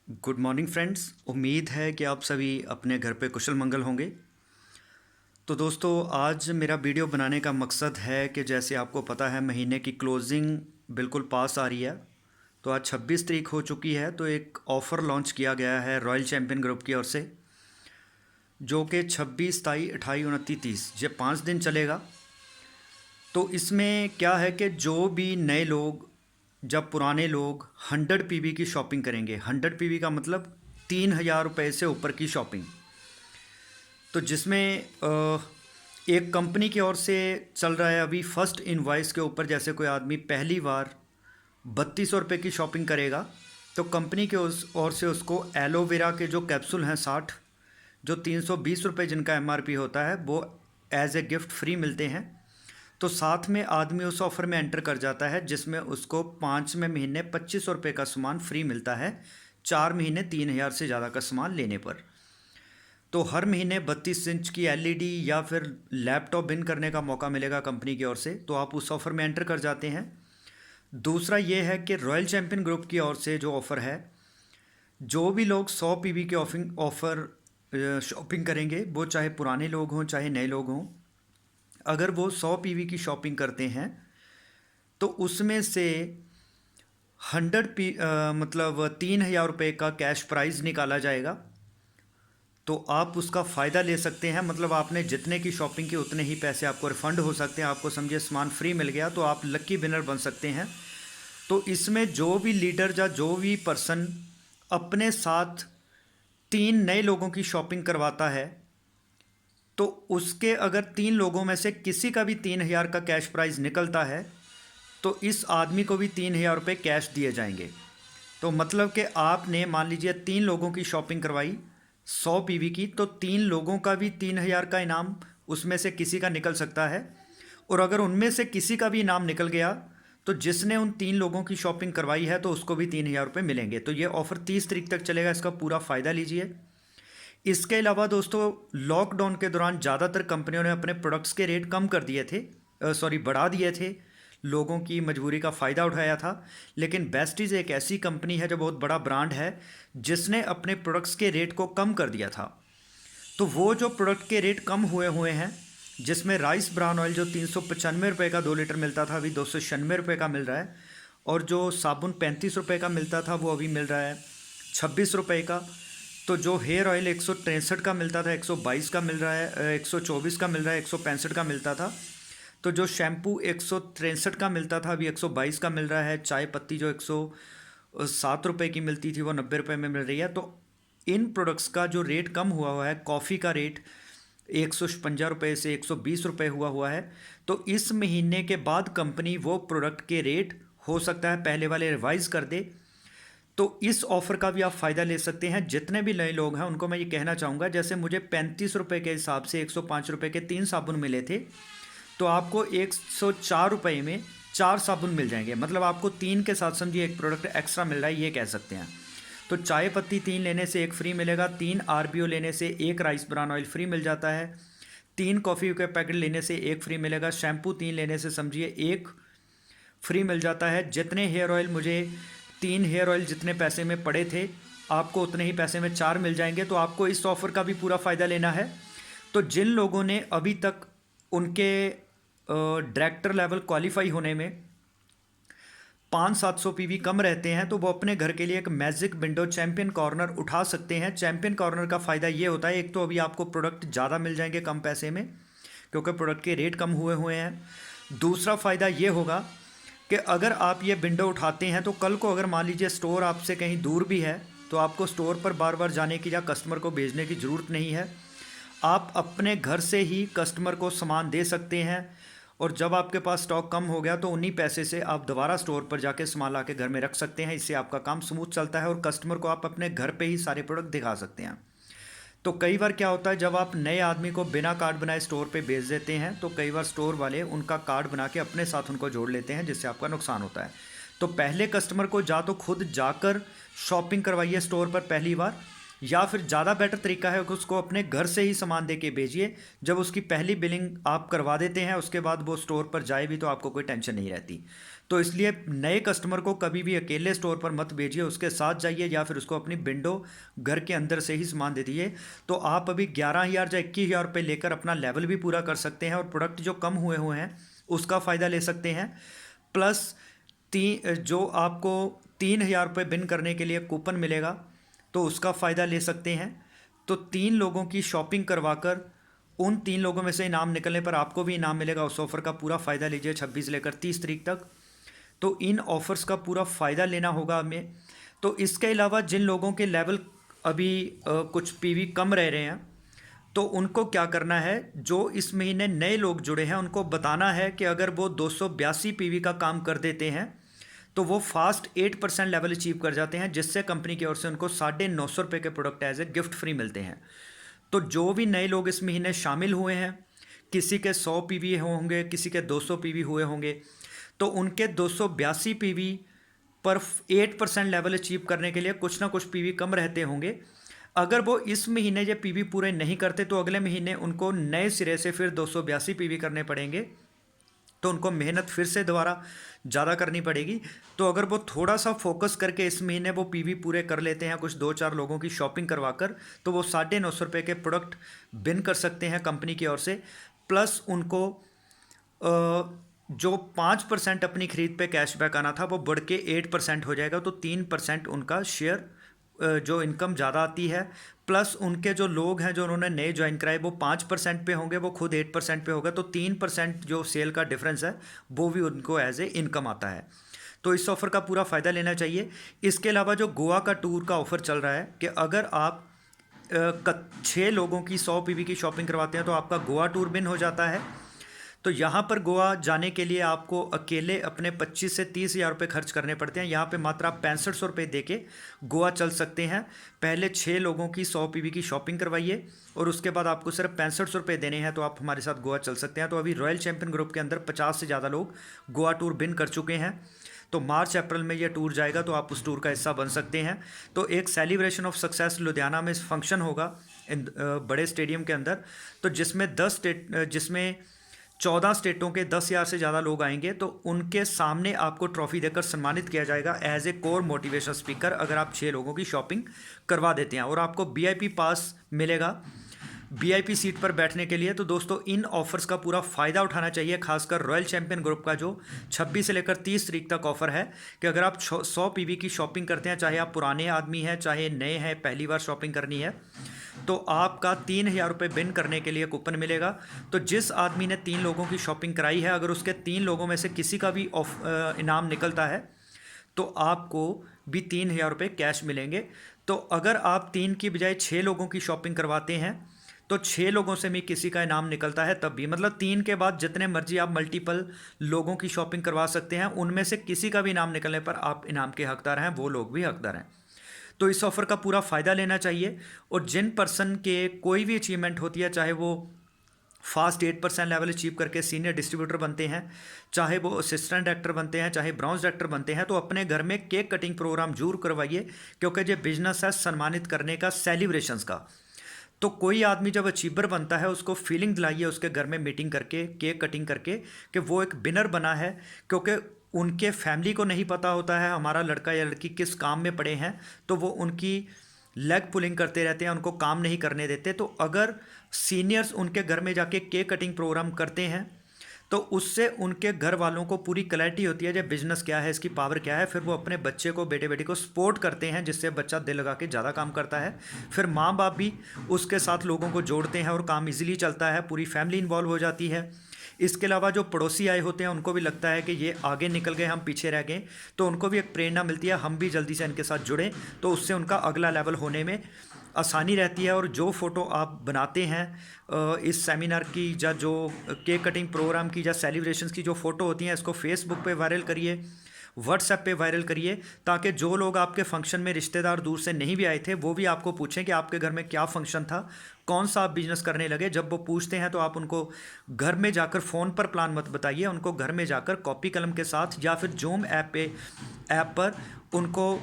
Good morning friends. उम्मीद है कि आप सभी अपने घर पे कुशल मंगल होंगे। तो दोस्तों, आज मेरा वीडियो बनाने का मकसद है कि जैसे आपको पता है महीने की क्लोजिंग बिल्कुल पास आ रही है। तो आज 26 तारीख हो चुकी है, तो एक ऑफ़र लॉन्च किया गया है रॉयल चैम्पियन ग्रुप की ओर से, जो कि 26, 27, 28, 29, 30 ये 5 दिन चलेगा। तो इसमें क्या है कि जो भी नए लोग, जब पुराने लोग 100 पीवी की शॉपिंग करेंगे, 100 पीवी का मतलब 3,000 रुपये से ऊपर की शॉपिंग, तो जिसमें एक कंपनी की ओर से चल रहा है अभी फर्स्ट इनवॉइस के ऊपर। जैसे कोई आदमी पहली बार 3200 रुपये की शॉपिंग करेगा, तो कंपनी के उस ओर से उसको एलोवेरा के जो कैप्सूल हैं 60, जो 320 रुपये जिनका एमआरपी होता है, वो एज ए गिफ्ट फ्री मिलते हैं। तो साथ में आदमी उस ऑफ़र में एंटर कर जाता है, जिसमें उसको 5वें महीने 2500 रुपये का सामान फ्री मिलता है, 4 महीने 3000 से ज़्यादा का सामान लेने पर। तो हर महीने 32 इंच की एलईडी या फिर लैपटॉप विन करने का मौका मिलेगा कंपनी की ओर से, तो आप उस ऑफ़र में एंटर कर जाते हैं। दूसरा ये है कि रॉयल चैम्पियन ग्रुप की ओर से जो ऑफ़र है, जो भी लोग 100 पीवी के ऑफ़र शॉपिंग करेंगे, वो चाहे पुराने लोग हों चाहे नए लोग हों, अगर वो 100 पीवी की शॉपिंग करते हैं तो उसमें से मतलब 3,000 रुपये का कैश प्राइज़ निकाला जाएगा। तो आप उसका फ़ायदा ले सकते हैं। मतलब आपने जितने की शॉपिंग की उतने ही पैसे आपको रिफ़ंड हो सकते हैं। आपको समझिए सामान फ्री मिल गया, तो आप लकी विनर बन सकते हैं। तो इसमें जो भी लीडर या जो भी पर्सन अपने साथ 3 नए लोगों की शॉपिंग करवाता है, तो उसके अगर 3 लोगों में से किसी का भी 3,000 का कैश प्राइज़ निकलता है, तो इस आदमी को भी 3,000 रुपये कैश दिए जाएंगे। तो मतलब कि आपने मान लीजिए 3 लोगों की शॉपिंग करवाई 100 पीवी की, तो 3 लोगों का भी 3,000 का इनाम उसमें से किसी का निकल सकता है। और अगर उनमें से किसी का भी इनाम निकल गया, तो जिसने उन 3 लोगों की शॉपिंग करवाई है तो उसको भी 3,000 रुपये मिलेंगे। तो ये ऑफ़र 30 तारीख तक चलेगा, इसका पूरा फ़ायदा लीजिए। इसके अलावा दोस्तों, लॉकडाउन के दौरान ज़्यादातर कंपनियों ने अपने प्रोडक्ट्स के रेट कम कर दिए थे, बढ़ा दिए थे। लोगों की मजबूरी का फ़ायदा उठाया था। लेकिन बेस्टीज़ एक ऐसी कंपनी है जो बहुत बड़ा ब्रांड है, जिसने अपने प्रोडक्ट्स के रेट को कम कर दिया था। तो वो जो प्रोडक्ट के रेट कम हुए हुए हैं, जिसमें राइस ब्रान ऑयल जो 395 रुपये का 2 लीटर मिलता था, अभी 296 रुपये का मिल रहा है। और जो साबुन 35 रुपये का मिलता था, वो अभी मिल रहा है 26 रुपये का। तो जो हेयर ऑयल 163 का मिलता था, 122 का मिल रहा है, 124 का मिल रहा है, 165 का मिलता था। तो जो शैम्पू 163 का मिलता था, अभी 122 का मिल रहा है। चाय पत्ती जो 107 रुपये की मिलती थी, वो 90 रुपये में मिल रही है। तो इन प्रोडक्ट्स का जो रेट कम हुआ हुआ है, कॉफ़ी का रेट 156 रुपये से 120 रुपये हुआ हुआ है। तो इस महीने के बाद कंपनी वो प्रोडक्ट के रेट हो सकता है पहले वाले रिवाइज़ कर दे। तो इस ऑफ़र का भी आप फ़ायदा ले सकते हैं। जितने भी नए लोग हैं उनको मैं ये कहना चाहूँगा, जैसे मुझे 35 रुपये के हिसाब से 105 रुपये के 3 साबुन मिले थे, तो आपको 104 रुपये में 4 साबुन मिल जाएंगे। मतलब आपको 3 के साथ समझिए एक प्रोडक्ट एक्स्ट्रा मिल रहा है, ये कह सकते हैं। तो चाय पत्ती 3 लेने से एक फ्री मिलेगा, 3 आरबीओ लेने से एक राइस ब्रान ऑयल फ्री मिल जाता है, 3 कॉफ़ी के पैकेट लेने से एक फ्री मिलेगा, शैम्पू 3 लेने से समझिए एक फ्री मिल जाता है। जितने हेयर ऑयल मुझे 3 हेयर ऑयल जितने पैसे में पड़े थे, आपको उतने ही पैसे में 4 मिल जाएंगे। तो आपको इस ऑफ़र का भी पूरा फ़ायदा लेना है। तो जिन लोगों ने अभी तक उनके डायरेक्टर लेवल क्वालिफाई होने में 500-700 पीवी कम रहते हैं, तो वो अपने घर के लिए एक मैजिक विंडो चैम्पियन कॉर्नर उठा सकते हैं। चैम्पियन कॉर्नर का फ़ायदा ये होता है, एक तो अभी आपको प्रोडक्ट ज़्यादा मिल जाएंगे कम पैसे में, क्योंकि प्रोडक्ट के रेट कम हुए हुए हैं। दूसरा फ़ायदा ये होगा कि अगर आप ये विंडो उठाते हैं, तो कल को अगर मान लीजिए स्टोर आपसे कहीं दूर भी है, तो आपको स्टोर पर बार बार जाने की या कस्टमर को भेजने की ज़रूरत नहीं है। आप अपने घर से ही कस्टमर को सामान दे सकते हैं। और जब आपके पास स्टॉक कम हो गया, तो उन्हीं पैसे से आप दोबारा स्टोर पर जाके सामान ला के घर में रख सकते हैं। इससे आपका काम स्मूथ चलता है और कस्टमर को आप अपने घर पे ही सारे प्रोडक्ट दिखा सकते हैं। तो कई बार क्या होता है, जब आप नए आदमी को बिना कार्ड बनाए स्टोर पे भेज देते हैं, तो कई बार स्टोर वाले उनका कार्ड बना के अपने साथ उनको जोड़ लेते हैं, जिससे आपका नुकसान होता है। तो पहले कस्टमर को या तो खुद जाकर शॉपिंग करवाइए स्टोर पर पहली बार, या फिर ज़्यादा बेटर तरीका है कि उसको अपने घर से ही सामान दे के भेजिए। जब उसकी पहली बिलिंग आप करवा देते हैं, उसके बाद वो स्टोर पर जाए भी तो आपको कोई टेंशन नहीं रहती। तो इसलिए नए कस्टमर को कभी भी अकेले स्टोर पर मत भेजिए, उसके साथ जाइए या फिर उसको अपनी विंडो घर के अंदर से ही सामान दे दीजिए। तो आप अभी 11,000 या 21,000 रुपये लेकर अपना लेवल भी पूरा कर सकते हैं और प्रोडक्ट जो कम हुए हुए हैं उसका फ़ायदा ले सकते हैं। प्लस जो आपको 3,000 रुपये बिन करने के लिए कूपन मिलेगा तो उसका फ़ायदा ले सकते हैं। तो 3 लोगों की शॉपिंग करवाकर उन 3 लोगों में से इनाम निकलने पर आपको भी इनाम मिलेगा। उस ऑफ़र का पूरा फ़ायदा लीजिए 26 लेकर 30 तारीख तक। तो इन ऑफ़र्स का पूरा फ़ायदा लेना होगा हमें। तो इसके अलावा जिन लोगों के लेवल अभी कुछ पीवी कम रह रहे हैं तो उनको क्या करना है, जो इस महीने नए लोग जुड़े हैं उनको बताना है कि अगर वो 282 पीवी का काम कर देते हैं तो वो फास्ट 8% लेवल अचीव कर जाते हैं, जिससे कंपनी की ओर से उनको 950 रुपये के product as a gift free मिलते हैं। तो जो भी नए लोग इस महीने शामिल हुए हैं, किसी के 100 पीवी होंगे, किसी के 200 पीवी हुए होंगे, तो उनके 282 पीवी पर 8% लेवल अचीव करने के लिए कुछ ना कुछ पीवी कम रहते होंगे। अगर वो इस महीने ये पीवी पूरे नहीं करते तो अगले महीने उनको नए सिरे से फिर 282 पीवी करने पड़ेंगे। तो उनको मेहनत फिर से दोबारा ज़्यादा करनी पड़ेगी। तो अगर वो थोड़ा सा फोकस करके इस महीने वो पीवी पूरे कर लेते हैं कुछ 2-4 लोगों की शॉपिंग करवाकर, तो वो 950 रुपये के प्रोडक्ट बिन कर सकते हैं कंपनी की ओर से। प्लस उनको जो 5% अपनी खरीद पे कैशबैक आना था वो बढ़ के 8% हो जाएगा। तो 3% उनका शेयर जो इनकम ज़्यादा आती है। प्लस उनके जो लोग हैं जो उन्होंने नए ज्वाइन कराए वो 5% पे होंगे, वो खुद 8% पे होगा। तो 3% जो सेल का डिफरेंस है वो भी उनको एज ए इनकम आता है। तो इस ऑफ़र का पूरा फ़ायदा लेना चाहिए। इसके अलावा जो गोवा का टूर का ऑफ़र चल रहा है कि अगर आप 6 लोगों की 100 पीवी की शॉपिंग करवाते हैं तो आपका गोवा टूर बिन हो जाता है। तो यहाँ पर गोवा जाने के लिए आपको अकेले अपने 25 से 30,000 रुपये खर्च करने पड़ते हैं। यहाँ पे मात्र आप 6500 रुपये दे के गोवा चल सकते हैं। पहले 6 लोगों की 100 पीवी की शॉपिंग करवाइए और उसके बाद आपको सिर्फ 6500 रुपये देने हैं तो आप हमारे साथ गोवा चल सकते हैं। तो अभी रॉयल चैम्पियन ग्रुप के अंदर 50 से ज़्यादा लोग गोवा टूर बिन कर चुके हैं। तो मार्च अप्रैल में ये टूर जाएगा तो आप उस टूर का हिस्सा बन सकते हैं। तो एक सेलिब्रेशन ऑफ सक्सेस लुधियाना में फंक्शन होगा बड़े स्टेडियम के अंदर, तो जिसमें 14 स्टेटों के 10,000 से ज़्यादा लोग आएंगे। तो उनके सामने आपको ट्रॉफी देकर सम्मानित किया जाएगा as a core motivation speaker अगर आप 6 लोगों की शॉपिंग करवा देते हैं। और आपको वीआईपी पास मिलेगा वीआईपी सीट पर बैठने के लिए। तो दोस्तों इन ऑफर्स का पूरा फ़ायदा उठाना चाहिए, खासकर रॉयल चैम्पियन ग्रुप का जो 26 से लेकर 30 तारीख तक ऑफर है कि अगर आप 100 पीवी की शॉपिंग करते हैं, चाहे आप पुराने आदमी हैं चाहे नए हैं, पहली बार शॉपिंग करनी है, तो आपका 3,000 रुपये बिन करने के लिए कूपन मिलेगा। तो जिस आदमी ने 3 लोगों की शॉपिंग कराई है, अगर उसके 3 लोगों में से किसी का भी इनाम निकलता है तो आपको भी 3,000 रुपये कैश मिलेंगे। तो अगर आप 3 की बजाय 6 लोगों की शॉपिंग करवाते हैं तो 6 लोगों से भी किसी का इनाम निकलता है तब भी, मतलब 3 के बाद जितने मर्जी आप मल्टीपल लोगों की शॉपिंग करवा सकते हैं, उनमें से किसी का भी इनाम निकलने पर आप इनाम के हकदार हैं, वो लोग भी हकदार हैं। तो इस ऑफ़र का पूरा फ़ायदा लेना चाहिए। और जिन पर्सन के कोई भी अचीवमेंट होती है, चाहे वो फास्ट 8% लेवल अचीव करके सीनियर डिस्ट्रीब्यूटर बनते हैं, चाहे वो असिस्टेंट डायरेक्टर बनते हैं, चाहे ब्रांच डायरेक्टर बनते हैं, तो अपने घर में केक कटिंग प्रोग्राम जरूर करवाइए, क्योंकि ये बिजनेस है सम्मानित करने का, सेलिब्रेशंस का। तो कोई आदमी जब अचीवर बनता है उसको फीलिंग दिलाइए उसके घर में मीटिंग करके, केक कटिंग करके, कि वो एक विनर बना है। क्योंकि उनके फैमिली को नहीं पता होता है हमारा लड़का या लड़की किस काम में पड़े हैं, तो वो उनकी लेग पुलिंग करते रहते हैं, उनको काम नहीं करने देते। तो अगर सीनियर्स उनके घर में जाके केक कटिंग प्रोग्राम करते हैं तो उससे उनके घर वालों को पूरी क्लैरिटी होती है कि बिज़नेस क्या है, इसकी पावर क्या है। फिर वो अपने बच्चे को, बेटे बेटी को सपोर्ट करते हैं, जिससे बच्चा दिल लगा के ज़्यादा काम करता है। फिर माँ बाप भी उसके साथ लोगों को जोड़ते हैं और काम इजीली चलता है, पूरी फैमिली इन्वॉल्व हो जाती है। इसके अलावा जो पड़ोसी आए होते हैं उनको भी लगता है कि ये आगे निकल गए, हम पीछे रह गए, तो उनको भी एक प्रेरणा मिलती है, हम भी जल्दी से इनके साथ जुड़ें। तो उससे उनका अगला लेवल होने में आसानी रहती है। और जो फ़ोटो आप बनाते हैं इस सेमिनार की या जो केक कटिंग प्रोग्राम की या सेलिब्रेशंस की जो फ़ोटो होती हैं, इसको फेसबुक पे वायरल करिए, व्हाट्सएप पे वायरल करिए, ताकि जो लोग आपके फंक्शन में रिश्तेदार दूर से नहीं भी आए थे वो भी आपको पूछें कि आपके घर में क्या फंक्शन था, कौन सा आप बिजनेस करने लगे। जब वो पूछते हैं तो आप उनको घर में जाकर फ़ोन पर प्लान मत बताइए, उनको घर में जाकर कॉपी कलम के साथ या फिर जूम ऐप पर उनको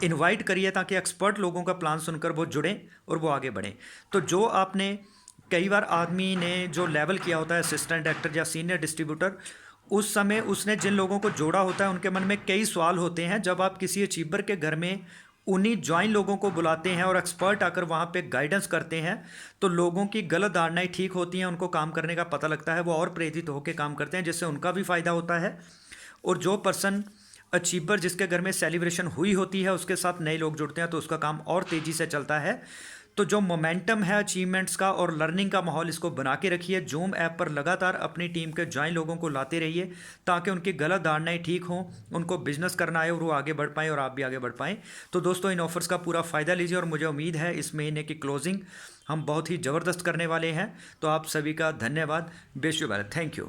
इनवाइट करिए, ताकि एक्सपर्ट लोगों का प्लान सुनकर वो जुड़ें और वो आगे बढ़ें। तो जो आपने, कई बार आदमी ने जो लेवल किया होता है असिस्टेंट डायरेक्टर या सीनियर डिस्ट्रीब्यूटर, उस समय उसने जिन लोगों को जोड़ा होता है उनके मन में कई सवाल होते हैं। जब आप किसी अचीवर के घर में उन्हीं ज्वाइन लोगों को बुलाते हैं और एक्सपर्ट आकर वहाँ पे गाइडेंस करते हैं, तो लोगों की गलत धारणाएं ठीक होती हैं, उनको काम करने का पता लगता है, वो और प्रेरित होकर काम करते हैं, जिससे उनका भी फायदा होता है। और जो पर्सन अचीवर जिसके घर में सेलिब्रेशन हुई होती है उसके साथ नए लोग जुड़ते हैं तो उसका काम और तेज़ी से चलता है। तो जो मोमेंटम है अचीवमेंट्स का और लर्निंग का माहौल, इसको बना के रखिए। जूम ऐप पर लगातार अपनी टीम के ज्वाइन लोगों को लाते रहिए ताकि उनकी गलत धारणाएं ठीक हों, उनको बिजनेस करना है और वो आगे बढ़ पाएँ और आप भी आगे बढ़ पाएँ। तो दोस्तों, इन ऑफर्स का पूरा फ़ायदा लीजिए और मुझे उम्मीद है इस महीने की क्लोजिंग हम बहुत ही ज़बरदस्त करने वाले हैं। तो आप सभी का धन्यवाद। बेशुमार थैंक यू।